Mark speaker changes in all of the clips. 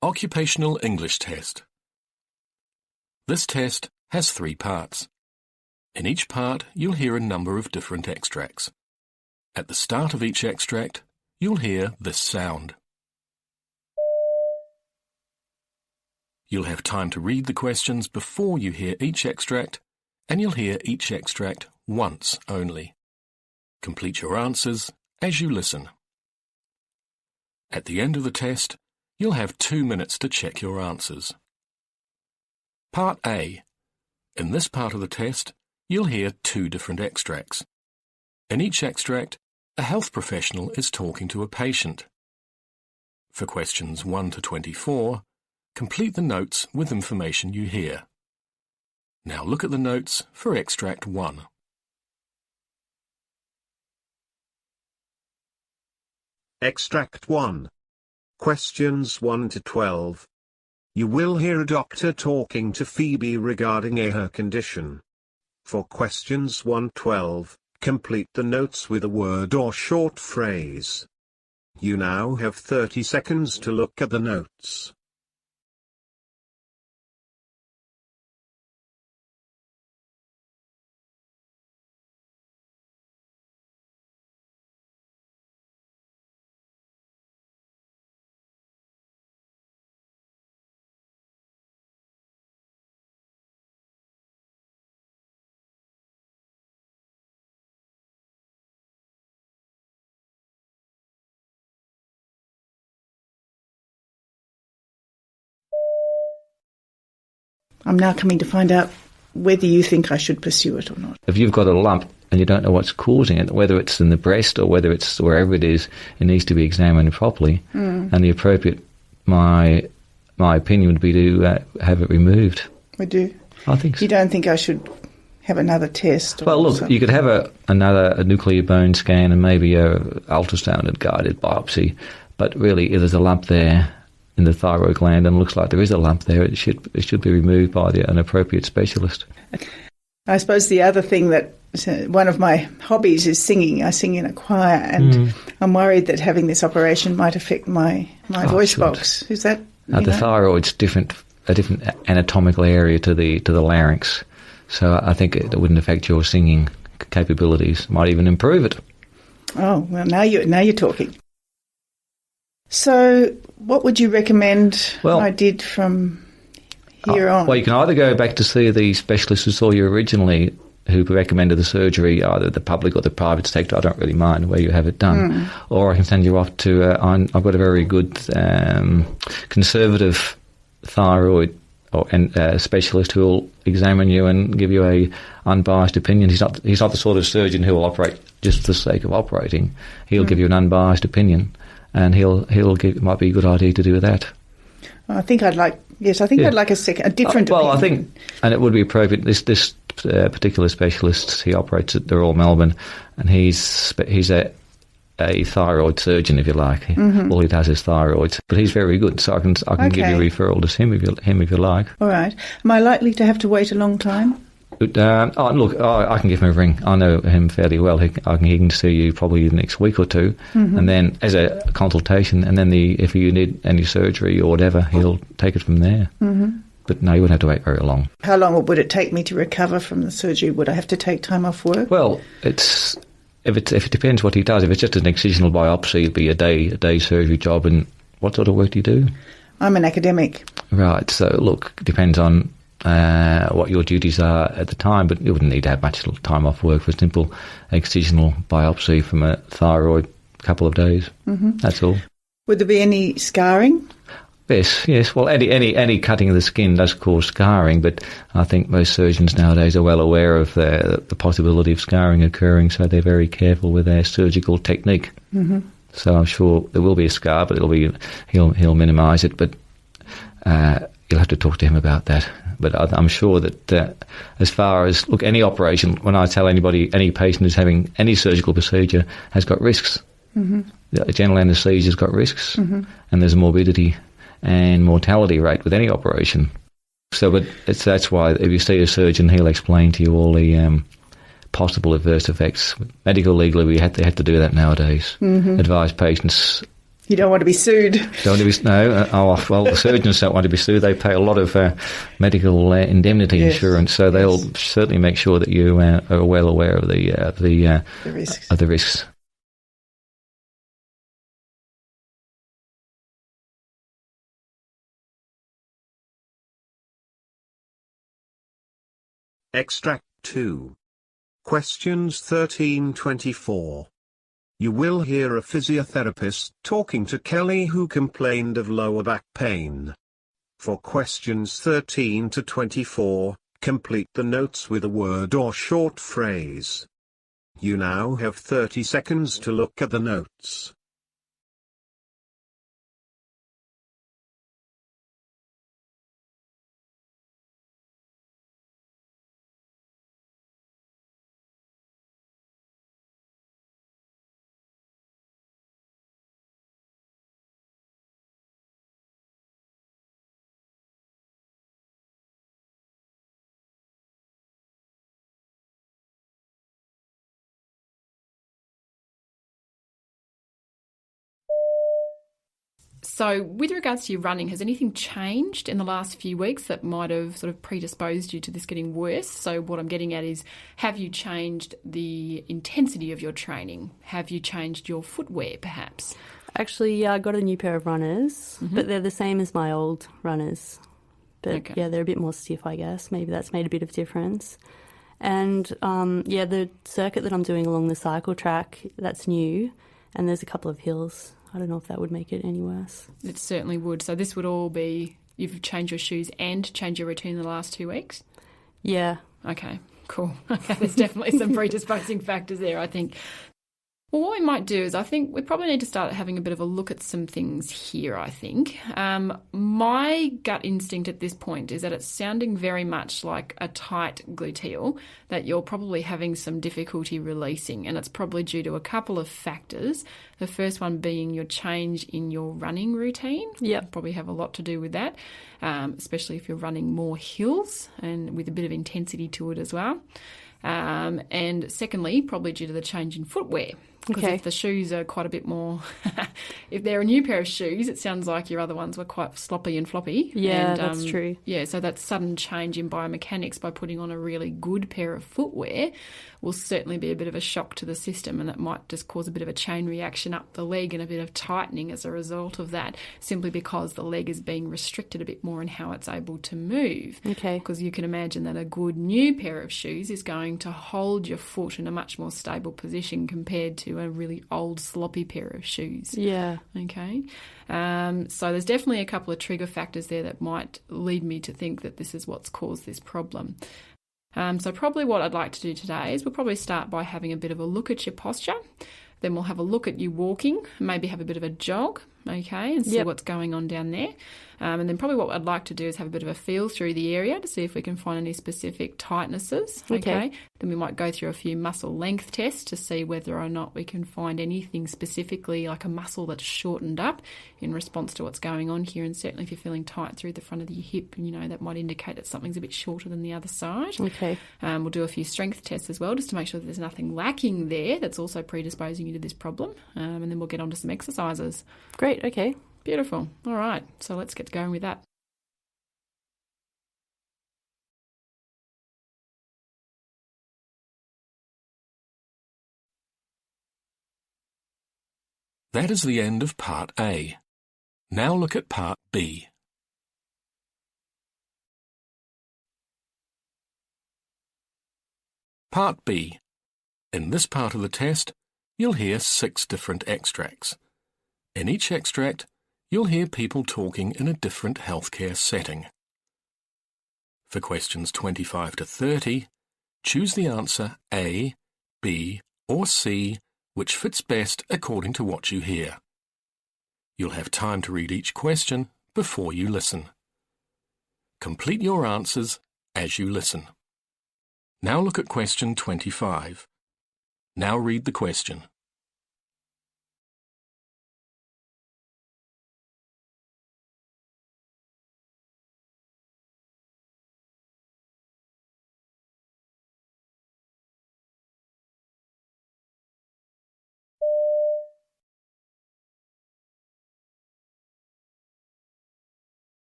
Speaker 1: Occupational English Test. This test has 3 parts. In each part, you'll hear a number of different extracts. At the start of each extract, you'll hear this sound. You'll have time to read the questions before you hear each extract, and you'll hear each extract once only. Complete your answers as you listen. At the end of the test, you'll have 2 minutes to check your answers. Part A. In this part of the test, you'll hear 2 different extracts. In each extract, a health professional is talking to a patient. For questions 1 to 24, complete the notes with information you hear. Now look at the notes for extract 1.
Speaker 2: Extract 1. Questions 1 to 12. You will hear a doctor talking to Phoebe regarding her condition. For questions 1-12, complete the notes with a word or short phrase. You now have 30 seconds to look at the notes.
Speaker 3: I'm now coming to find out whether you think I should pursue it or not.
Speaker 4: If you've got a lump and you don't know what's causing it, whether it's in the breast or whether it's wherever it is, it needs to be examined properly. And the appropriate, my opinion would be to have it removed.
Speaker 3: Would you?
Speaker 4: I think so.
Speaker 3: You don't think I should have another test?
Speaker 4: Well, look,
Speaker 3: something?
Speaker 4: you could have a nuclear bone scan and maybe a ultrasound and guided biopsy, but really if there's a lump there in the thyroid gland and it looks like there is a lump there, it should be removed by an appropriate specialist.
Speaker 3: I suppose the other thing that one of my hobbies is singing. I sing in a choir, and I'm worried that having this operation might affect my voice box. Is that
Speaker 4: the thyroid's a different anatomical area to the larynx, so I think it wouldn't affect your singing capabilities. Might even improve it.
Speaker 3: Oh well, now you're talking. So, what would you recommend I did from here on?
Speaker 4: Well, you can either go back to see the specialist who saw you originally, who recommended the surgery, either the public or the private sector. I don't really mind where you have it done. Or I can send you off to, I've got a very good conservative thyroid specialist who will examine you and give you a unbiased opinion. He's not the sort of surgeon who will operate just for the sake of operating. He'll give you an unbiased opinion. And it might be a good idea to do that.
Speaker 3: I think I'd like a different opinion.
Speaker 4: Well, I think, and it would be appropriate. This particular specialist, he operates at the Royal Melbourne, and he's a thyroid surgeon, if you like. All he does is thyroids, but he's very good. So I can give you a referral to him if you like.
Speaker 3: All right. Am I likely to have to wait a long time?
Speaker 4: I can give him a ring. I know him fairly well. He can see you probably the next week or two, and then as a consultation, and then if you need any surgery or whatever, he'll take it from there. But no, you wouldn't have to wait very long.
Speaker 3: How long would it take me to recover from the surgery? Would I have to take time off work?
Speaker 4: Well, if it depends what he does. If it's just an excisional biopsy, it'd be a day surgery job. And what sort of work do you do?
Speaker 3: I'm an academic.
Speaker 4: Right. So look, it depends on what your duties are at the time, but you wouldn't need to have much time off work for a simple excisional biopsy from a thyroid, couple of days. That's all.
Speaker 3: Would there be any scarring?
Speaker 4: Yes. Well, any cutting of the skin does cause scarring, but I think most surgeons nowadays are well aware of the possibility of scarring occurring, so they're very careful with their surgical technique. So I'm sure there will be a scar, but he'll minimise it. But you'll have to talk to him about that. But I'm sure that as far as, any operation, when I tell anybody, any patient who's having any surgical procedure has got risks. The general anaesthesia's got risks, and there's a morbidity and mortality rate with any operation. So, but that's why if you see a surgeon, he'll explain to you all the possible adverse effects. Medical legally, they have to do that nowadays. Advise patients
Speaker 3: You don't want to be sued.
Speaker 4: Don't want to be, no. Well, the surgeons don't want to be sued. They pay a lot of medical indemnity insurance, so they'll certainly make sure that you are well aware of the
Speaker 3: risks.
Speaker 4: Of the risks.
Speaker 2: Extract 2. Questions 13-24. You will hear a physiotherapist talking to Kelly who complained of lower back pain. For questions 13-24, complete the notes with a word or short phrase. You now have 30 seconds to look at the notes.
Speaker 5: So with regards to your running, has anything changed in the last few weeks that might have sort of predisposed you to this getting worse? So what I'm getting at is, have you changed the intensity of your training? Have you changed your footwear, perhaps?
Speaker 6: Actually, yeah, I got a new pair of runners, but they're the same as my old runners. But yeah, they're a bit more stiff, I guess. Maybe that's made a bit of difference. And yeah, the circuit that I'm doing along the cycle track, that's new. And there's a couple of hills. I don't know if that would make it any worse.
Speaker 5: It certainly would. So this would all be, you've changed your shoes and changed your routine in the last 2 weeks?
Speaker 6: Yeah.
Speaker 5: Okay, cool. Okay, there's definitely some predisposing factors there, I think. Well, what we might do is I think we probably need to start having a bit of a look at some things here, I think. My gut instinct at this point is that it's sounding very much like a tight gluteal, that you're probably having some difficulty releasing, and it's probably due to a couple of factors. The first one being your change in your running routine.
Speaker 6: Yep.
Speaker 5: Probably have a lot to do with that, especially if you're running more hills and with a bit of intensity to it as well. And secondly, probably due to the change in footwear. Because if the shoes are quite a bit more, if they're a new pair of shoes, it sounds like your other ones were quite sloppy and floppy.
Speaker 6: Yeah,
Speaker 5: and,
Speaker 6: that's true.
Speaker 5: Yeah, so that sudden change in biomechanics by putting on a really good pair of footwear will certainly be a bit of a shock to the system, and it might just cause a bit of a chain reaction up the leg and a bit of tightening as a result of that, simply because the leg is being restricted a bit more in how it's able to move.
Speaker 6: Okay.
Speaker 5: Because you can imagine that a good new pair of shoes is going to hold your foot in a much more stable position compared to a really old sloppy pair of shoes.
Speaker 6: Yeah.
Speaker 5: Okay. So there's definitely a couple of trigger factors there that might lead me to think that this is what's caused this problem. So probably what I'd like to do today is we'll probably start by having a bit of a look at your posture. Then we'll have a look at you walking, maybe have a bit of a jog, okay, and see what's going on down there. And then probably what I'd like to do is have a bit of a feel through the area to see if we can find any specific tightnesses, okay? Then we might go through a few muscle length tests to see whether or not we can find anything specifically like a muscle that's shortened up in response to what's going on here. And certainly if you're feeling tight through the front of your hip, you know, that might indicate that something's a bit shorter than the other side.
Speaker 6: Okay.
Speaker 5: We'll do a few strength tests as well just to make sure that there's nothing lacking there that's also predisposing you to this problem. And then we'll get on to some exercises.
Speaker 6: Great, okay.
Speaker 5: Beautiful. All right, so let's get going with that.
Speaker 1: That is the end of Part A. Now look at Part B. Part B. In this part of the test, you'll hear 6 different extracts. In each extract, you'll hear people talking in a different healthcare setting. For questions 25 to 30, choose the answer A, B, or C, which fits best according to what you hear. You'll have time to read each question before you listen. Complete your answers as you listen. Now look at question 25. Now read the question.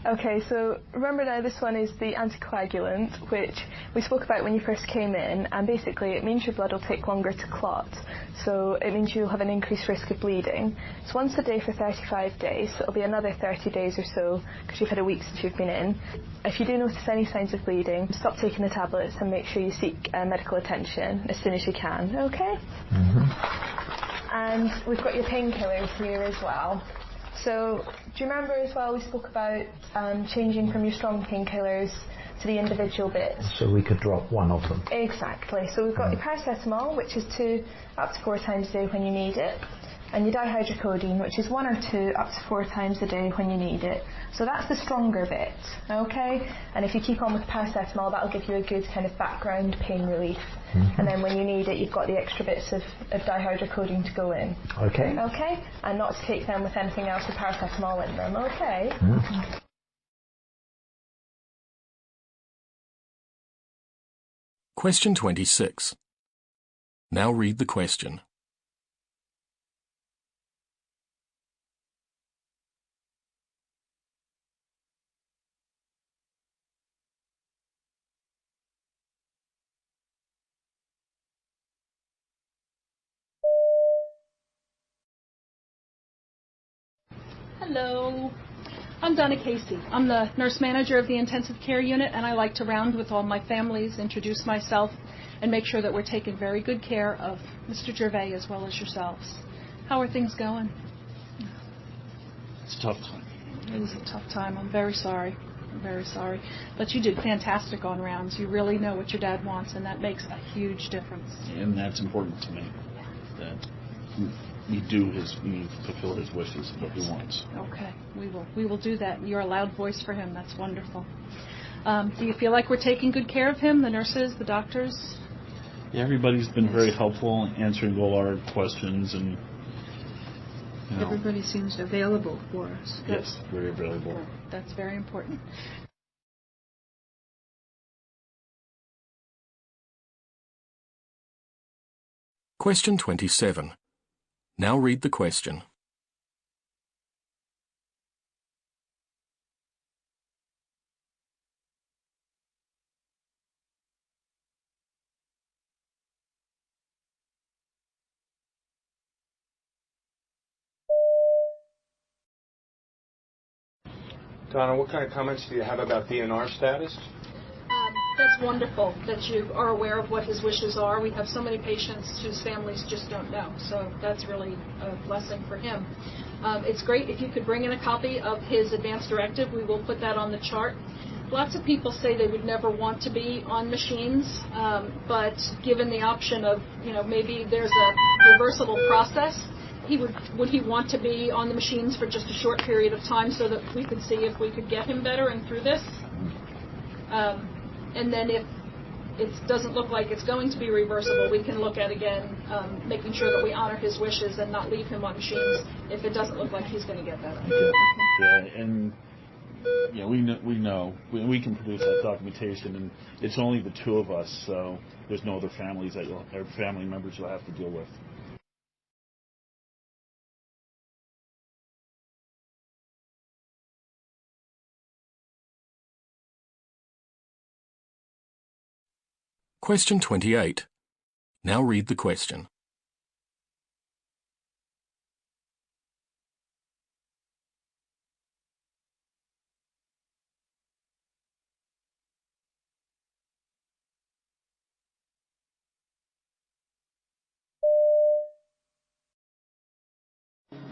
Speaker 7: Okay, so remember now this one is the anticoagulant, which we spoke about when you first came in, and basically it means your blood will take longer to clot, so it means you'll have an increased risk of bleeding. It's once a day for 35 days, so it'll be another 30 days or so, because you've had a week since you've been in. If you do notice any signs of bleeding, stop taking the tablets and make sure you seek medical attention as soon as you can, okay? And we've got your painkillers here as well. So, do you remember as well we spoke about changing from your strong painkillers to the individual bits?
Speaker 8: So we could drop one of them.
Speaker 7: Exactly. So we've got your paracetamol, which is 2 up to 4 times a day when you need it, and your dihydrocodone, which is 1 or 2 up to 4 times a day when you need it. So that's the stronger bit, okay? And if you keep on with paracetamol, that'll give you a good kind of background pain relief. And then when you need it, you've got the extra bits of dihydrocodone to go in.
Speaker 8: Okay.
Speaker 7: Okay? And not to take them with anything else with paracetamol in them, okay?
Speaker 1: Question 26. Now read the question.
Speaker 9: Hello, I'm Donna Casey. I'm the nurse manager of the intensive care unit, and I like to round with all my families, introduce myself, and make sure that we're taking very good care of Mr. Gervais as well as yourselves. How are things going?
Speaker 10: It's a tough time.
Speaker 9: It is a tough time. I'm very sorry. I'm very sorry. But you did fantastic on rounds. You really know what your dad wants, and that makes a huge difference.
Speaker 10: And that's important to me, that we fulfill his wishes of what he wants.
Speaker 9: Okay, we will do that. You're a loud voice for him. That's wonderful. Do you feel like we're taking good care of him, the nurses, the doctors?
Speaker 10: Yeah, everybody's been very helpful in answering all our questions, and
Speaker 3: everybody seems available for us.
Speaker 10: Yes, very available.
Speaker 9: That's very important.
Speaker 1: Question 27. Now read the question.
Speaker 11: Donna, what kind of comments do you have about DNR status?
Speaker 9: That's wonderful that you are aware of what his wishes are. We have so many patients whose families just don't know, so that's really a blessing for him. It's great if you could bring in a copy of his advance directive. We will put that on the chart. Lots of people say they would never want to be on machines, but given the option of, maybe there's a reversible process, would he want to be on the machines for just a short period of time so that we could see if we could get him better and through this? And then if it doesn't look like it's going to be reversible, we can look at, again, making sure that we honor his wishes and not leave him on machines if it doesn't look like he's going to get better.
Speaker 10: Yeah, and we know. We can produce that documentation, and it's only the 2 of us, so there's no other families or family members you'll have to deal with.
Speaker 1: Question 28. Now read the question.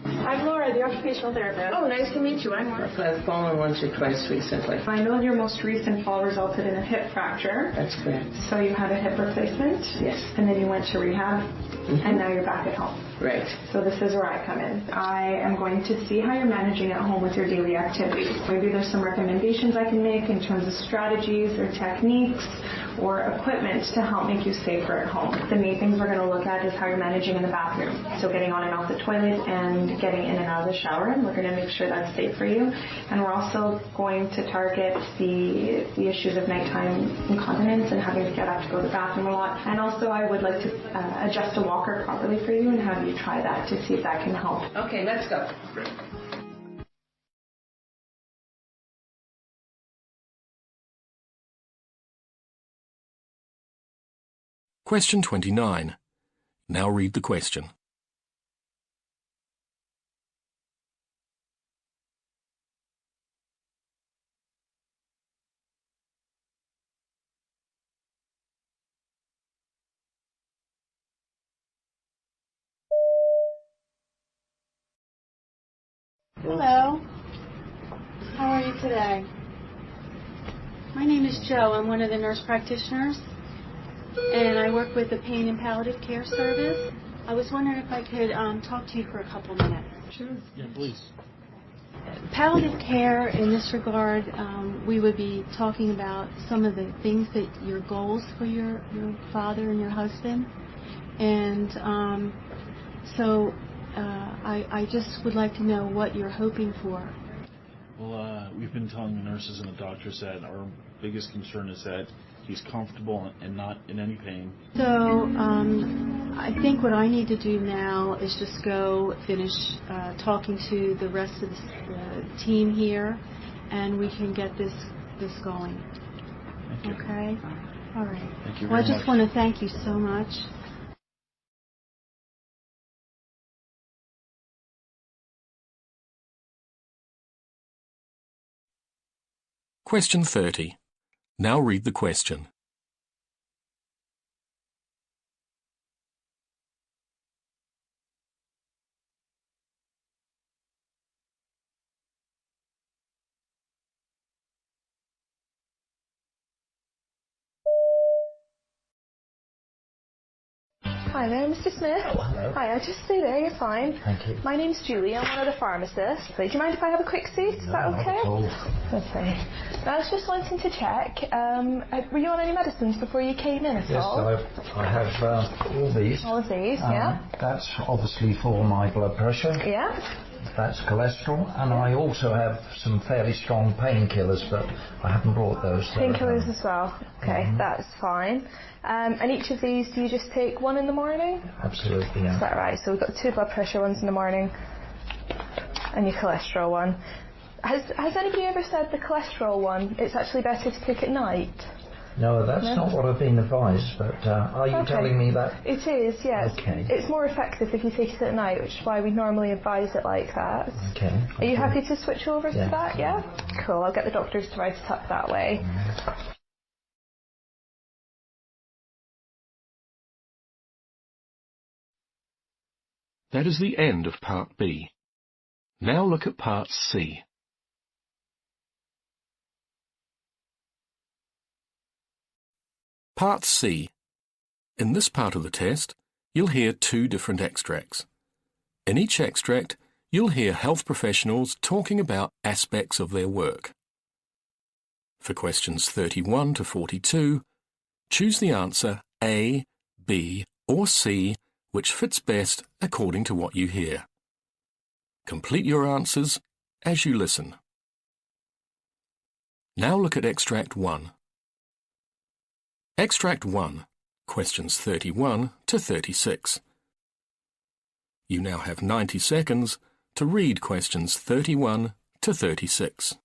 Speaker 12: I'm Laura, the occupational therapist.
Speaker 13: Oh, nice to meet you. I'm Laura. I've fallen once or twice recently.
Speaker 12: I know your most recent fall resulted in a hip fracture.
Speaker 13: That's correct.
Speaker 12: So you had a hip replacement?
Speaker 13: Yes.
Speaker 12: And then you went to rehab, and now you're back at home.
Speaker 13: Right.
Speaker 12: So this is where I come in. I am going to see how you're managing at home with your daily activities. Maybe there's some recommendations I can make in terms of strategies or techniques or equipment to help make you safer at home. The main things we're going to look at is how you're managing in the bathroom. So getting on and off the toilet and getting in and out of the shower, and we're going to make sure that's safe for you. And we're also going to target the issues of nighttime incontinence and having to get up to go to the bathroom a lot. And also I would like to adjust a walker properly for you and have you try that to see if that can help.
Speaker 13: Okay, let's go.
Speaker 10: Great.
Speaker 1: Question 29. Now read the question.
Speaker 8: Hello. How are you today? My name is Jo. I'm one of the nurse practitioners, and I work with the Pain and Palliative Care Service. I was wondering if I could talk to you for a couple minutes.
Speaker 10: Sure. Yeah, please.
Speaker 8: Palliative care, in this regard, we would be talking about some of the things that your goals for your father and your husband. And so I just would like to know what you're hoping for.
Speaker 10: Well, we've been telling the nurses and the doctors that our biggest concern is that he's comfortable and not in any pain.
Speaker 8: So I think what I need to do now is just go finish talking to the rest of the team here, and we can get this going.
Speaker 10: Thank you.
Speaker 8: Okay? All right.
Speaker 10: Thank you very much.
Speaker 8: Well, I just want to thank you so much.
Speaker 1: Question 30. Now read the question.
Speaker 7: Hi there, Mr. Smith.
Speaker 14: Oh, hello.
Speaker 7: Hi, just stay there, you're fine.
Speaker 14: Thank you.
Speaker 7: My name's Julie, I'm one of the pharmacists. Do you mind if I have a quick seat? Is that okay?
Speaker 14: Not at all.
Speaker 7: Okay. I was just wanting to check, were you on any medicines before you came in at all?
Speaker 14: Yes, I have all these.
Speaker 7: All of these, yeah.
Speaker 14: That's obviously for my blood pressure.
Speaker 7: Yeah.
Speaker 14: That's cholesterol, and I also have some fairly strong painkillers, but I haven't brought those.
Speaker 7: Painkillers as well. Okay, that's fine. And each of these, do you just take one in the morning?
Speaker 14: Absolutely, yeah.
Speaker 7: Is that right? So we've got 2 blood pressure ones in the morning and your cholesterol one. Has anybody ever said the cholesterol one, it's actually better to take at night?
Speaker 14: No, that's not what I've been advised, but are you telling me that?
Speaker 7: It is, yes.
Speaker 14: Okay.
Speaker 7: It's more effective if you take it at night, which is why we normally advise it like that.
Speaker 14: Okay.
Speaker 7: Are you happy to switch over to that, yeah? Cool, I'll get the doctors to write it up that way.
Speaker 1: That is the end of Part B. Now look at Part C. Part C. In this part of the test, you'll hear 2 different extracts. In each extract, you'll hear health professionals talking about aspects of their work. For questions 31 to 42, choose the answer A, B, or C, which fits best according to what you hear. Complete your answers as you listen. Now look at Extract 1. Extract 1, questions 31 to 36. You now have 90 seconds to read questions 31 to 36.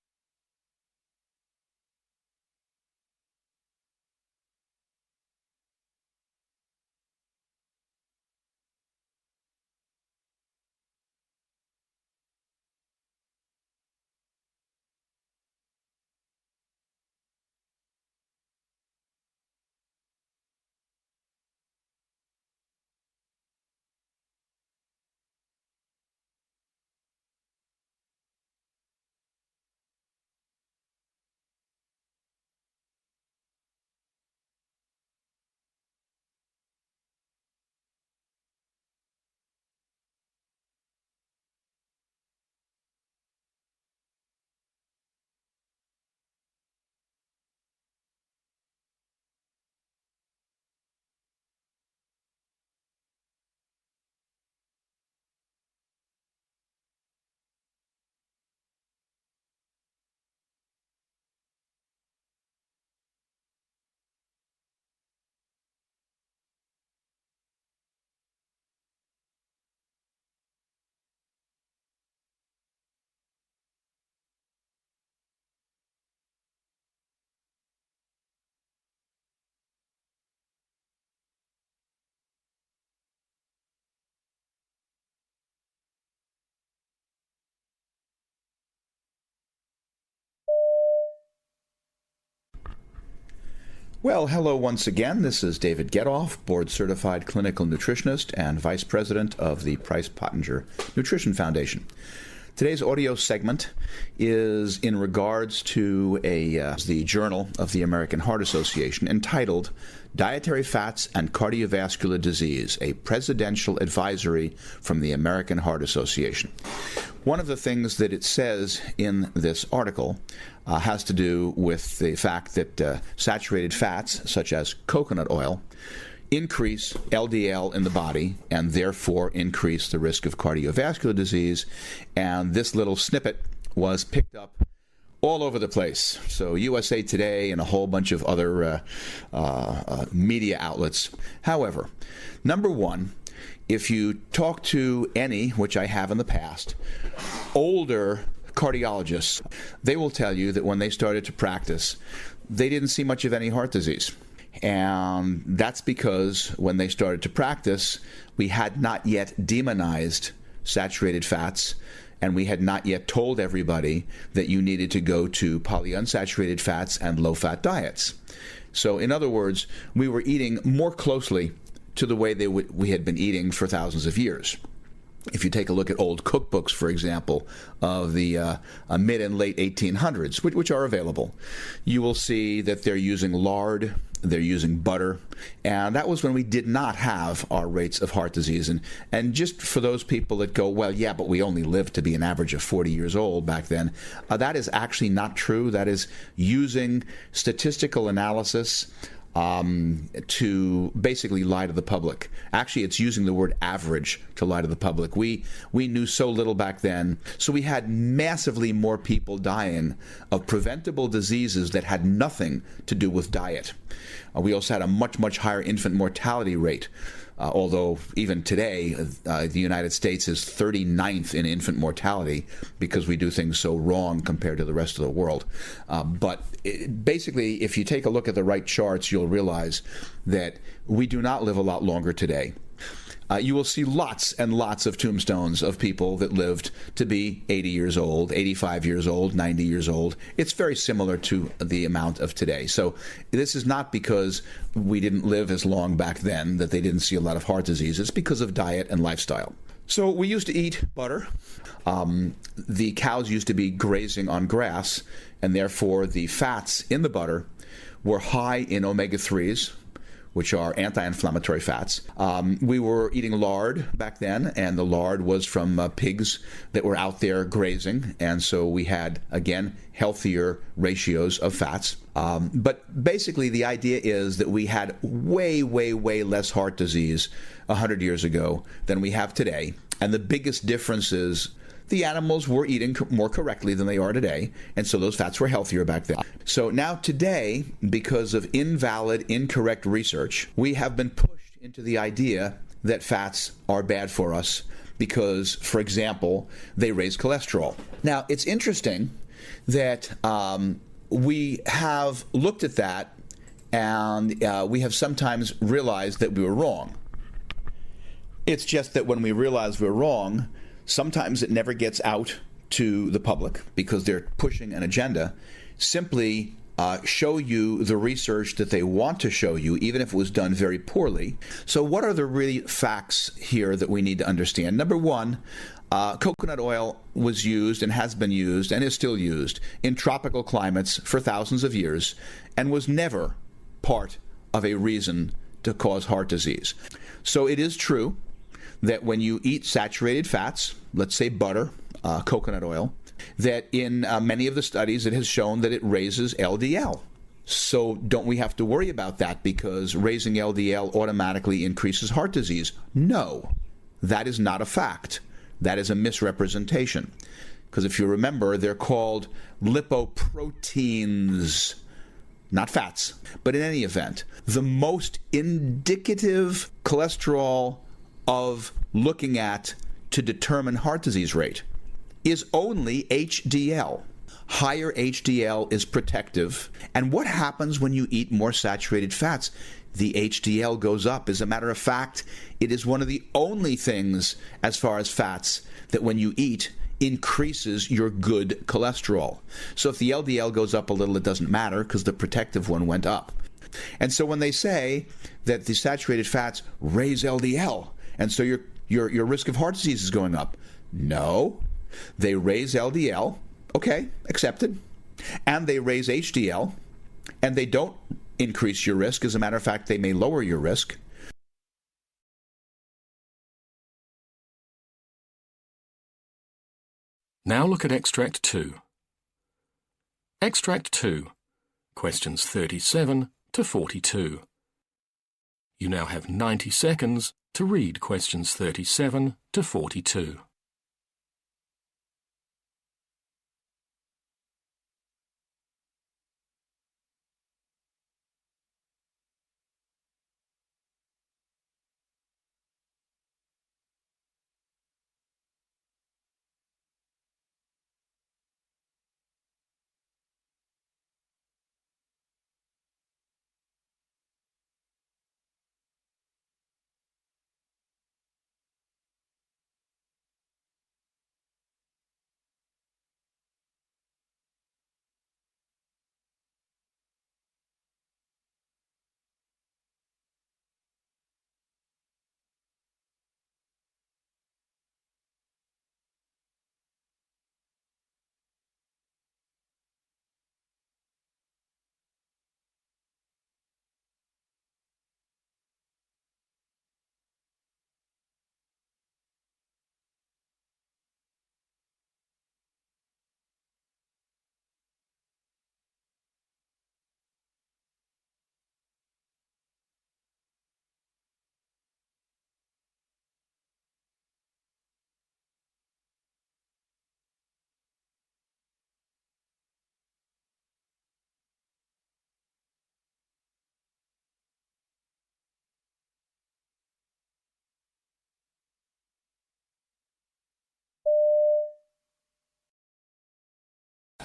Speaker 15: Well, hello once again. This is David Getoff, board-certified clinical nutritionist and vice president of the Price-Pottinger Nutrition Foundation. Today's audio segment is in regards to the Journal of the American Heart Association entitled Dietary Fats and Cardiovascular Disease, a Presidential Advisory from the American Heart Association. One of the things that it says in this article has to do with the fact that saturated fats, such as coconut oil, increase LDL in the body and therefore increase the risk of cardiovascular disease. And this little snippet was picked up all over the place. So USA Today and a whole bunch of other media outlets. However, number one, if you talk to any, which I have in the past, older cardiologists, they will tell you that when they started to practice, they didn't see much of any heart disease. And that's because when they started to practice, we had not yet demonized saturated fats, and we had not yet told everybody that you needed to go to polyunsaturated fats and low-fat diets. So in other words, we were eating more closely to the way we had been eating for thousands of years. If you take a look at old cookbooks, for example, of the mid and late 1800s, which are available, you will see that they're using lard, they're using butter, and that was when we did not have our rates of heart disease. And just for those people that go, well, yeah, but we only lived to be an average of 40 years old back then, that is actually not true. That is using statistical analysis to basically lie to the public. Actually, it's using the word average to lie to the public. We knew so little back then, so we had massively more people dying of preventable diseases that had nothing to do with diet. We also had a much, much higher infant mortality rate. Although even today, the United States is 39th in infant mortality because we do things so wrong compared to the rest of the world. But basically, if you take a look at the right charts, you'll realize that we do not live a lot longer today. You will see lots and lots of tombstones of people that lived to be 80 years old, 85 years old, 90 years old. It's very similar to the amount of today. So this is not because we didn't live as long back then that they didn't see a lot of heart disease. It's because of diet and lifestyle. So we used to eat butter. The cows used to be grazing on grass, and therefore the fats in the butter were high in omega-3s, which are anti-inflammatory fats. We were eating lard back then, and the lard was from pigs that were out there grazing, and so we had, again, healthier ratios of fats. But basically, the idea is that we had way, way, way less heart disease 100 years ago than we have today, and the biggest difference is the animals were eating more correctly than they are today, and so those fats were healthier back then. So now today, because of invalid, incorrect research, we have been pushed into the idea that fats are bad for us because, for example, they raise cholesterol. Now, it's interesting that we have looked at that, and we have sometimes realized that we were wrong. It's just that when we realize we're wrong, sometimes it never gets out to the public because they're pushing an agenda. Simply show you the research that they want to show you, even if it was done very poorly. So what are the really facts here that we need to understand? Number one, coconut oil was used and has been used and is still used in tropical climates for thousands of years and was never part of a reason to cause heart disease. So it is true that when you eat saturated fats, let's say butter, coconut oil, that in many of the studies it has shown that it raises LDL. So don't we have to worry about that because raising LDL automatically increases heart disease? No, that is not a fact. That is a misrepresentation. Because if you remember, they're called lipoproteins, not fats. But in any event, the most indicative cholesterol of looking at to determine heart disease rate is only HDL. Higher HDL is protective. And what happens when you eat more saturated fats? The HDL goes up. As a matter of fact, it is one of the only things, as far as fats, that when you eat, increases your good cholesterol. So if the LDL goes up a little, it doesn't matter because the protective one went up. And so when they say that the saturated fats raise LDL, and so your risk of heart disease is going up, no, they raise LDL, okay, accepted, and they raise HDL, and they don't increase your risk. As a matter of fact, they may lower your risk.
Speaker 1: Now look at Extract 2. Extract 2, questions 37 to 42. You now have 90 seconds to read questions 37 to 42.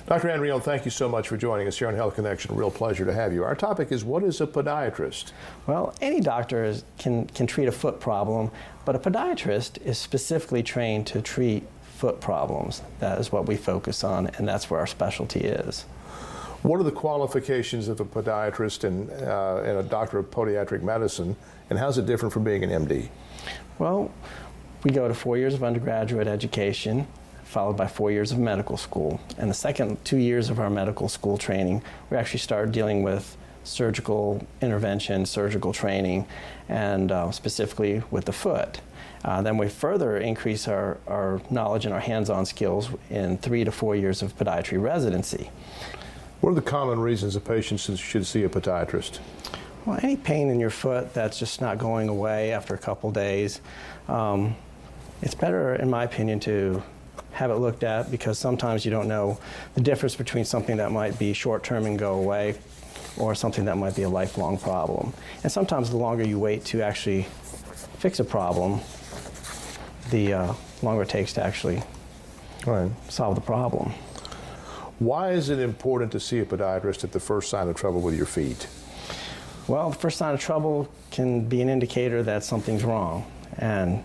Speaker 16: Dr. Ann Rion, thank you so much for joining us here on Health Connection. A real pleasure to have you. Our topic is, what is a podiatrist?
Speaker 17: Well, any doctor can treat a foot problem, but a podiatrist is specifically trained to treat foot problems. That is what we focus on, and that's where our specialty is.
Speaker 16: What are the qualifications of a podiatrist and a doctor of podiatric medicine, and how's it different from being an MD?
Speaker 17: Well, we go to 4 years of undergraduate education, followed by 4 years of medical school. And the second 2 years of our medical school training, we actually start dealing with surgical intervention, surgical training, and specifically with the foot. Then we further increase our knowledge and our hands-on skills in 3 to 4 years of podiatry residency.
Speaker 16: What are the common reasons a patient should see a podiatrist?
Speaker 17: Well, any pain in your foot that's just not going away after a couple days, it's better, in my opinion, to have it looked at, because sometimes you don't know the difference between something that might be short-term and go away or something that might be a lifelong problem. And sometimes the longer you wait to actually fix a problem, the longer it takes to actually solve the problem.
Speaker 16: Why is it important to see a podiatrist at the first sign of trouble with your feet?
Speaker 17: Well, the first sign of trouble can be an indicator that something's wrong. And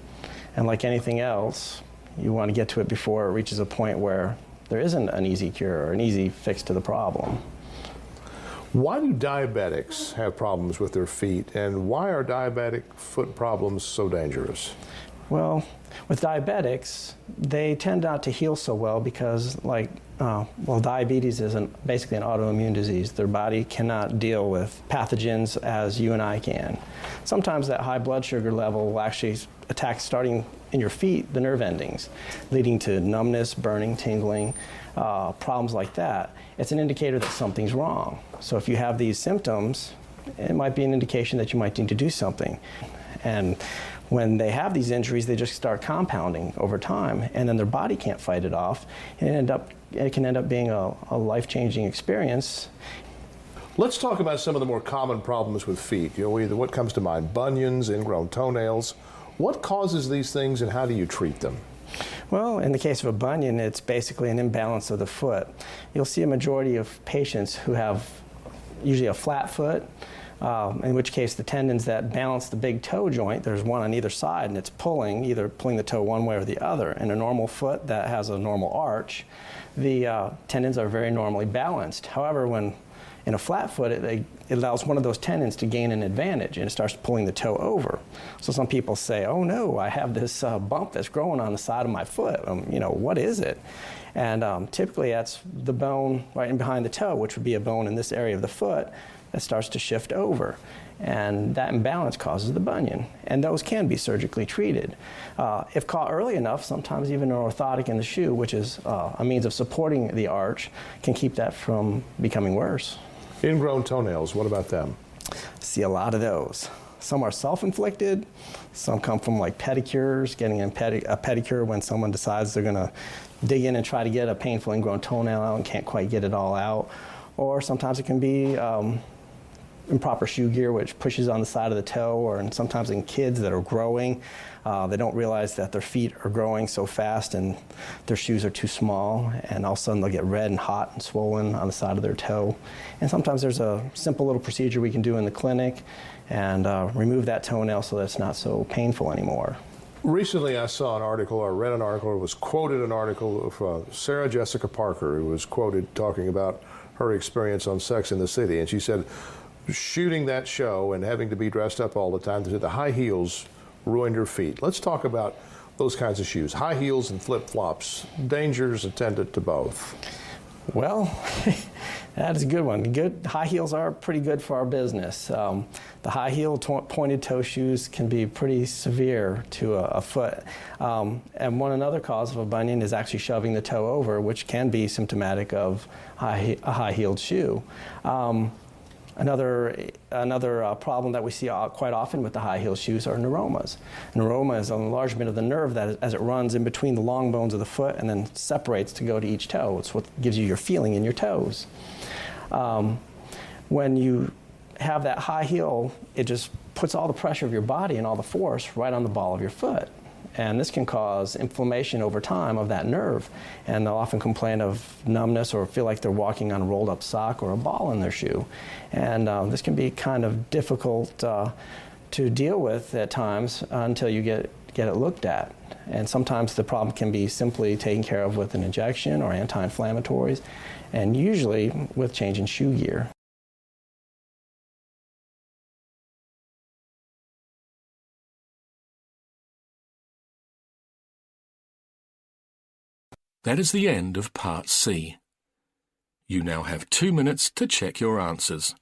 Speaker 17: like anything else, you want to get to it before it reaches a point where there isn't an easy cure or an easy fix to the problem.
Speaker 16: Why do diabetics have problems with their feet, and why are diabetic foot problems so dangerous?
Speaker 17: Well, with diabetics, they tend not to heal so well because, diabetes is basically an autoimmune disease. Their body cannot deal with pathogens as you and I can. Sometimes that high blood sugar level will actually attack, starting in your feet, the nerve endings, leading to numbness, burning, tingling, problems like that. It's an indicator that something's wrong. So if you have these symptoms, it might be an indication that you might need to do something. And when they have these injuries, they just start compounding over time, and then their body can't fight it off, and it can end up being a life-changing experience.
Speaker 16: Let's talk about some of the more common problems with feet. What comes to mind? Bunions, ingrown toenails. What causes these things, and how do you treat them?
Speaker 17: Well, in the case of a bunion, it's basically an imbalance of the foot. You'll see a majority of patients who have usually a flat foot, in which case the tendons that balance the big toe joint, there's one on either side, and it's either pulling the toe one way or the other. In a normal foot that has a normal arch, the tendons are very normally balanced. However, when in a flat foot, it allows one of those tendons to gain an advantage, and it starts pulling the toe over. So some people say, oh no, I have this bump that's growing on the side of my foot. What is it? And typically that's the bone right in behind the toe, which would be a bone in this area of the foot, that starts to shift over. And that imbalance causes the bunion. And those can be surgically treated. If caught early enough, sometimes even an orthotic in the shoe, which is a means of supporting the arch, can keep that from becoming worse.
Speaker 16: Ingrown toenails, what about them?
Speaker 17: See a lot of those. Some are self-inflicted. Some come from like pedicures, getting a pedicure when someone decides they're going to dig in and try to get a painful ingrown toenail out and can't quite get it all out. Or sometimes it can be improper shoe gear, which pushes on the side of the toe, or sometimes in kids that are growing, they don't realize that their feet are growing so fast and their shoes are too small, and all of a sudden they'll get red and hot and swollen on the side of their toe. And sometimes there's a simple little procedure we can do in the clinic and remove that toenail so that it's not so painful anymore.
Speaker 16: Recently I saw an article, or read an article, or was quoted an article of Sarah Jessica Parker, who was quoted talking about her experience on Sex and the City, and she said, shooting that show and having to be dressed up all the time, the high heels ruined her feet. Let's talk about those kinds of shoes. High heels and flip-flops, dangers attendant to both.
Speaker 17: Well, that is a good one. High heels are pretty good for our business. The high heel pointed toe shoes can be pretty severe to a foot. And another cause of a bunion is actually shoving the toe over, which can be symptomatic of a high-heeled shoe. Another problem that we see quite often with the high heel shoes are neuromas. Neuroma is an enlargement of the nerve that, as it runs in between the long bones of the foot and then separates to go to each toe. It's what gives you your feeling in your toes. When you have that high heel, it just puts all the pressure of your body and all the force right on the ball of your foot. And this can cause inflammation over time of that nerve. And they'll often complain of numbness or feel like they're walking on a rolled up sock or a ball in their shoe. And this can be kind of difficult to deal with at times until you get it looked at. And sometimes the problem can be simply taken care of with an injection or anti-inflammatories, and usually with changing shoe gear.
Speaker 1: That is the end of Part C. You now have 2 minutes to check your answers.